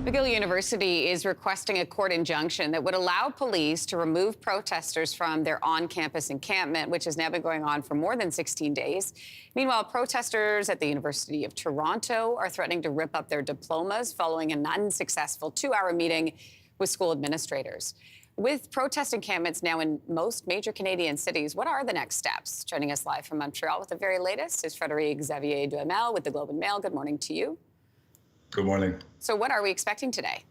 McGill University is requesting a court injunction that would allow police to remove protesters from their on-campus encampment, which has now been going on for more than 16 days. Meanwhile, protesters at the University of Toronto are threatening to rip up their diplomas following an unsuccessful 2-hour meeting with school administrators. With protest encampments now in most major Canadian cities, what are the next steps? Joining us live from Montreal with the very latest is Frédéric Xavier Duhamel with the Globe and Mail. Good morning to you. Good morning. So what are we expecting today?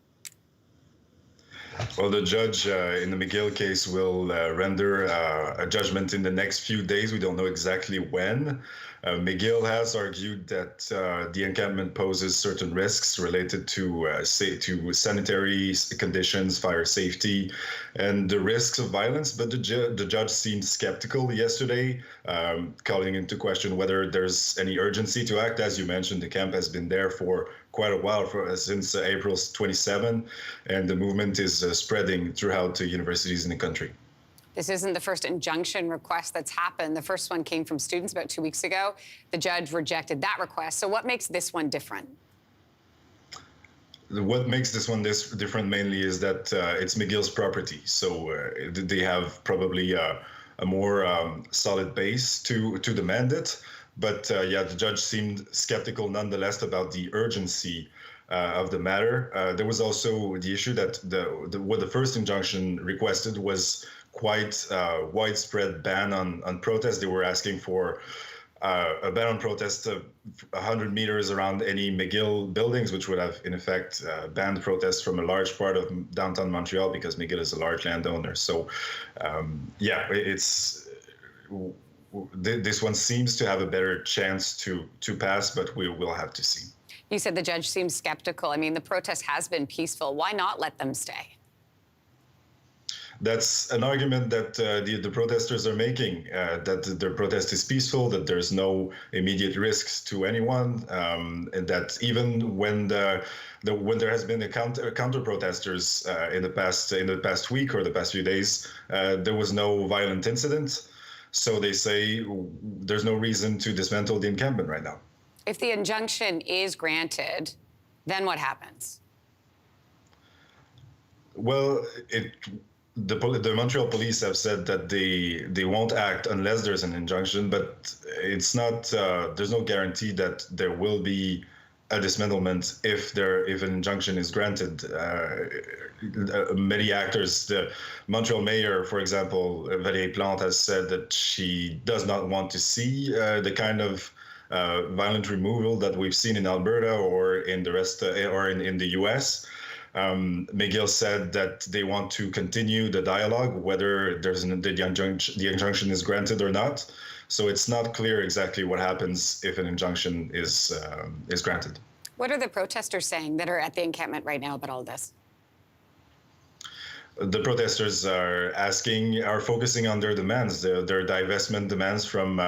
Well, the judge in the McGill case will render a judgment in the next few days. We don't know exactly when. McGill has argued that the encampment poses certain risks related to sanitary conditions, fire safety, and the risks of violence. But the judge seemed skeptical yesterday, calling into question whether there's any urgency to act. As you mentioned, the camp has been there for quite a while, since April 27, and the movement is spreading throughout the universities in the country. This isn't the first injunction request that's happened. The first one came from students about 2 weeks ago. The judge rejected that request. So what makes this one different? What makes this one different mainly is that it's McGill's property. So they have probably a more solid base to demand it. But yeah, the judge seemed skeptical nonetheless about the urgency of the matter. There was also the issue that what the first injunction requested was quite widespread ban on protests. They were asking for a ban on protests of 100 meters around any McGill buildings, which would have in effect banned protests from a large part of downtown Montreal because McGill is a large landowner. So yeah, this one seems to have a better chance to pass, but we will have to see. You said the judge seems skeptical. I mean, the protest has been peaceful. Why not let them stay? That's an argument that the protesters are making, that their protest is peaceful, that there's no immediate risks to anyone, and that even when when there has been a counter protesters in the past week or the past few days, there was no violent incident. So they say there's no reason to dismantle the encampment right now. If the injunction is granted, then what happens? Well, the Montreal police have said that they won't act unless there's an injunction, but it's not. There's no guarantee that there will be a dismantlement if an injunction is granted. Many actors, the Montreal mayor, for example, Valérie Plante, has said that she does not want to see the kind of violent removal that we've seen in Alberta or in the rest, or in the U.S. McGill said that they want to continue the dialogue, whether the injunction is granted or not. So it's not clear exactly what happens if an injunction is granted. What are the protesters saying that are at the encampment right now about all this? The protesters are focusing on their demands, their divestment demands from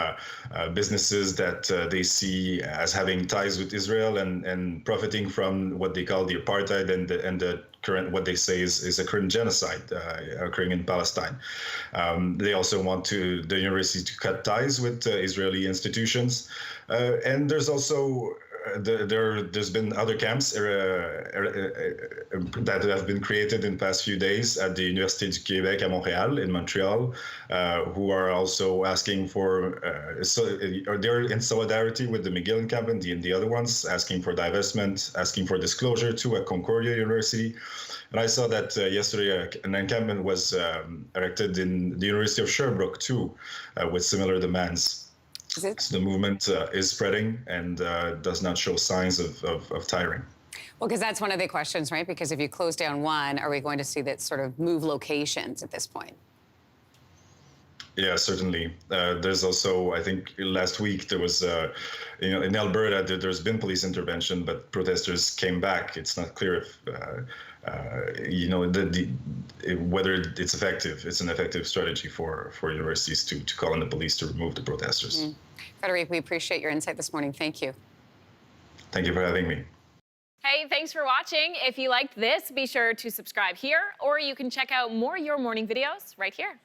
businesses that they see as having ties with Israel and profiting from what they call the apartheid and the current, what they say is a current genocide occurring in Palestine. They also want the university to cut ties with Israeli institutions, and there's also there's been other camps that have been created in the past few days at the Université du Québec à Montréal in Montreal, who are also asking for, they're in solidarity with the McGill encampment, the other ones, asking for divestment, asking for disclosure to a Concordia University. And I saw that yesterday an encampment was erected in the University of Sherbrooke too, with similar demands. So the movement is spreading and does not show signs of tiring. Well, because that's one of the questions, right? Because if you close down one, are we going to see that sort of move locations at this point? Yeah, certainly. There's also, I think last week there was, in Alberta, there's been police intervention, but protesters came back. It's not clear if, whether it's effective. It's an effective strategy for universities to call on the police to remove the protesters. Frédéric, we appreciate your insight this morning. Thank you. Thank you for having me. Hey, thanks for watching. If you liked this, be sure to subscribe here, or you can check out more Your Morning videos right here.